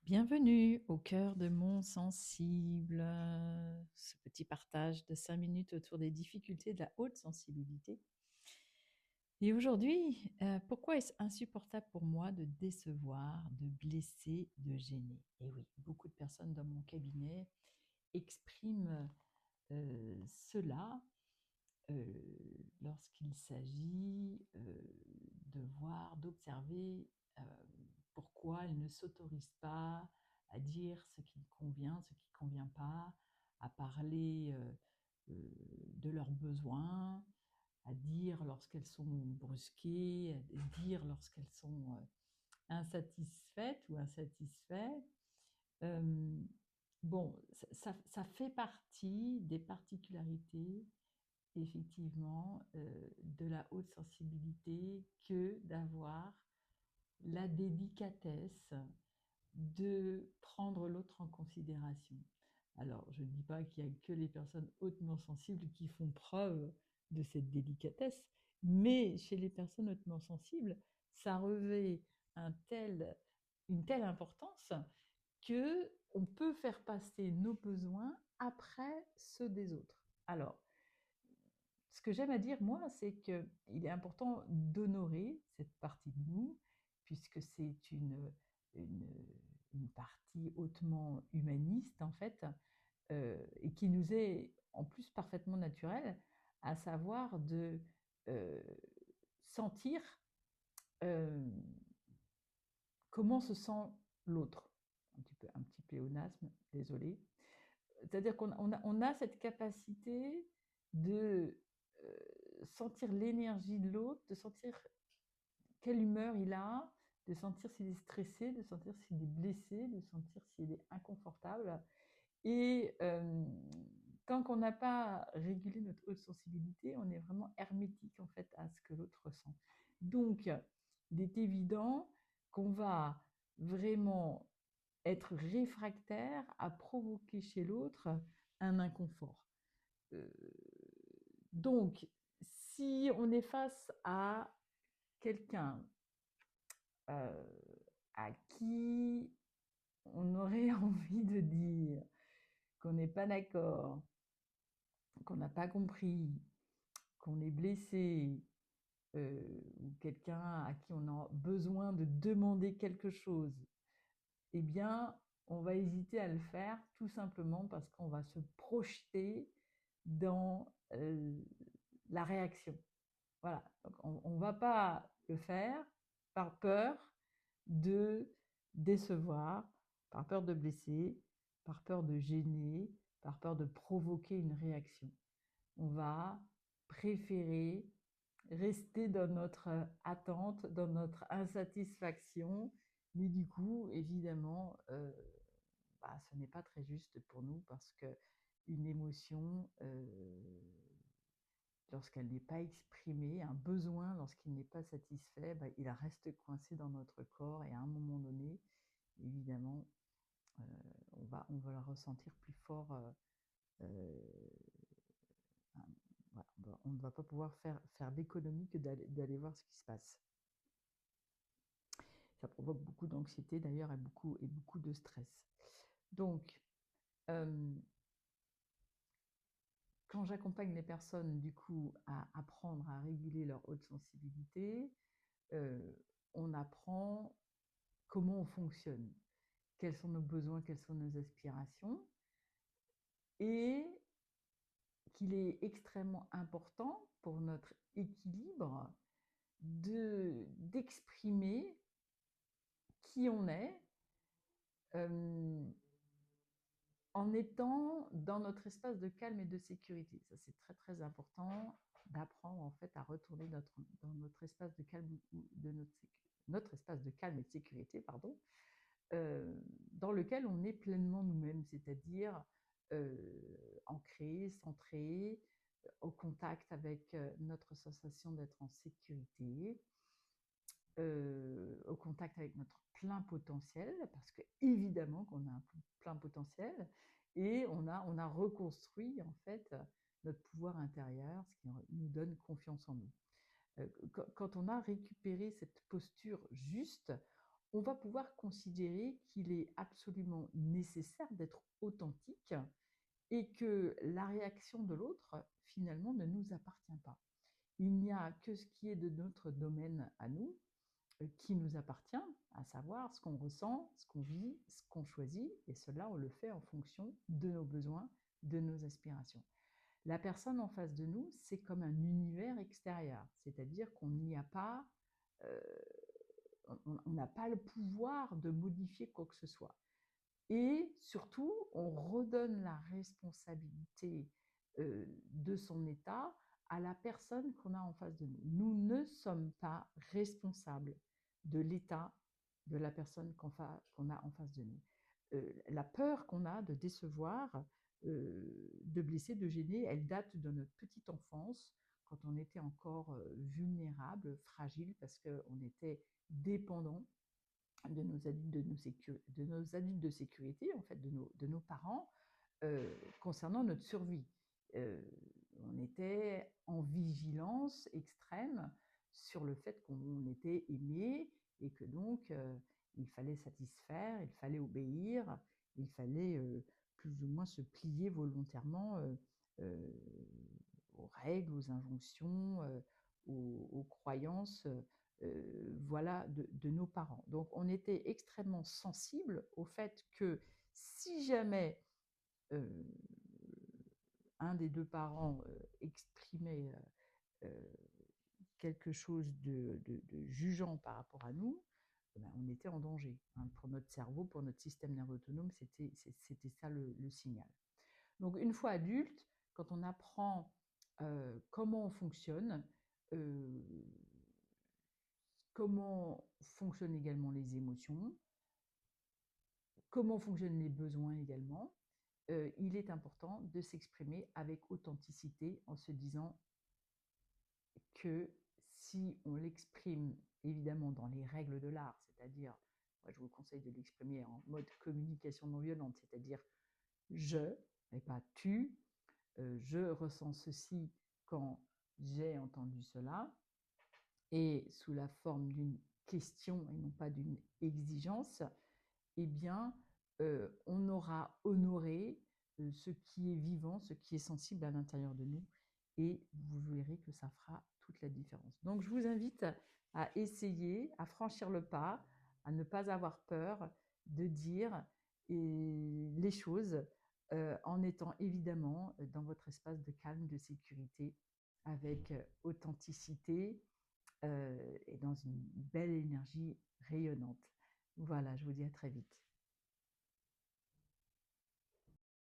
Bienvenue au cœur de Mon Sensible, ce petit partage de 5 minutes autour des difficultés de la haute sensibilité. Et aujourd'hui, pourquoi est-ce insupportable pour moi de décevoir, de blesser, de gêner? Et oui, beaucoup de personnes dans mon cabinet expriment cela euh, lorsqu'il s'agit de voir, d'observer euh, pourquoi elles ne s'autorisent pas à dire ce qui convient, ce qui ne convient pas, à parler de leurs besoins, à dire lorsqu'elles sont brusquées, à dire lorsqu'elles sont insatisfaites ou insatisfaits. Euh, bon, ça fait partie des particularités effectivement de la haute sensibilité que d'avoir la délicatesse de prendre l'autre en considération. Alors, je ne dis pas qu'il n'y a que les personnes hautement sensibles qui font preuve de cette délicatesse, mais chez les personnes hautement sensibles, ça revêt une telle importance que on peut faire passer nos besoins après ceux des autres. Alors, ce que j'aime à dire, moi, c'est qu'il est important d'honorer cette partie de nous, puisque c'est une, une partie hautement humaniste, en fait, et qui nous est en plus parfaitement naturelle, à savoir de euh, sentir euh, comment se sent l'autre. Un petit pléonasme, désolé. C'est-à-dire qu'on a cette capacité de sentir l'énergie de l'autre, de sentir quelle humeur il a, de sentir s'il est stressé, de sentir s'il est blessé, de sentir s'il est inconfortable. Et tant qu'on n'a pas régulé notre haute sensibilité, on est vraiment hermétique en fait à ce que l'autre ressent. Donc, il est évident qu'on va vraiment être réfractaire à provoquer chez l'autre un inconfort. Euh, donc, si on est face à quelqu'un euh, à qui on aurait envie de dire qu'on n'est pas d'accord, qu'on n'a pas compris, qu'on est blessé, ou quelqu'un à qui on a besoin de demander quelque chose, eh bien, on va hésiter à le faire tout simplement parce qu'on va se projeter dans la réaction. Voilà, donc on ne va pas le faire par peur de décevoir, par peur de blesser, par peur de gêner, par peur de provoquer une réaction. On va préférer rester dans notre attente, dans notre insatisfaction, mais du coup, évidemment, ce n'est pas très juste pour nous parce que une émotion, lorsqu'elle n'est pas exprimée, un besoin, lorsqu'il n'est pas satisfait, il reste coincé dans notre corps et à un moment donné, évidemment, euh, on va le ressentir plus fort. Voilà, on ne va pas pouvoir faire d'économie que d'aller voir ce qui se passe. Ça provoque beaucoup d'anxiété d'ailleurs et beaucoup de stress. Donc, euh, quand j'accompagne les personnes du coup à apprendre à réguler leur haute sensibilité, euh, on apprend comment on fonctionne, quels sont nos besoins, quelles sont nos aspirations, et qu'il est extrêmement important pour notre équilibre d'exprimer qui on est en étant dans notre espace de calme et de sécurité. Ça, c'est très très important d'apprendre en fait à retourner dans notre espace de calme de notre espace de calme et de sécurité, pardon, dans lequel on est pleinement nous-mêmes, c'est-à-dire euh, ancré, centré, au contact avec notre sensation d'être en sécurité, au contact avec notre plein potentiel, parce que évidemment qu'on a un plein potentiel, et on a reconstruit en fait notre pouvoir intérieur, ce qui nous donne confiance en nous. Quand on a récupéré cette posture juste, on va pouvoir considérer qu'il est absolument nécessaire d'être authentique et que la réaction de l'autre, finalement, ne nous appartient pas. Il n'y a que ce qui est de notre domaine à nous, qui nous appartient, à savoir ce qu'on ressent, ce qu'on vit, ce qu'on choisit, et cela, on le fait en fonction de nos besoins, de nos aspirations. La personne en face de nous, c'est comme un univers extérieur, c'est-à-dire qu'on n'y a pas, on n'a pas le pouvoir de modifier quoi que ce soit. Et surtout, on redonne la responsabilité de son état à la personne qu'on a en face de nous. Nous ne sommes pas responsables de l'état de la personne qu'on a en face de nous. La peur qu'on a de décevoir, de blesser, de gêner, elle date de notre petite enfance, quand on était encore vulnérable, fragile, parce qu'on était dépendant de nos adultes de sécurité, en fait, de nos parents, concernant notre survie. Euh, on était en vigilance extrême sur le fait qu'on était aimé et que donc il fallait satisfaire, il fallait obéir, il fallait plus ou moins se plier volontairement euh, aux règles, aux injonctions, aux croyances voilà, de nos parents. Donc on était extrêmement sensible au fait que si jamais un des deux parents exprimait quelque chose de jugeant par rapport à nous, ben, on était en danger. Hein. Pour notre cerveau, pour notre système nerveux autonome, c'était ça le signal. Donc une fois adulte, quand on apprend comment on fonctionne, euh, comment fonctionnent également les émotions, comment fonctionnent les besoins également, il est important de s'exprimer avec authenticité en se disant que si on l'exprime évidemment dans les règles de l'art, c'est-à-dire, moi je vous conseille de l'exprimer en mode communication non violente, c'est-à-dire je, et pas tu, je ressens ceci quand j'ai entendu cela, et sous la forme d'une question et non pas d'une exigence, eh bien, on aura honoré ce qui est vivant, ce qui est sensible à l'intérieur de nous, et vous verrez que ça fera toute la différence. Donc, je vous invite à essayer, à franchir le pas, à ne pas avoir peur de dire les choses en étant évidemment dans votre espace de calme, de sécurité, avec authenticité et dans une belle énergie rayonnante. Voilà, je vous dis à très vite.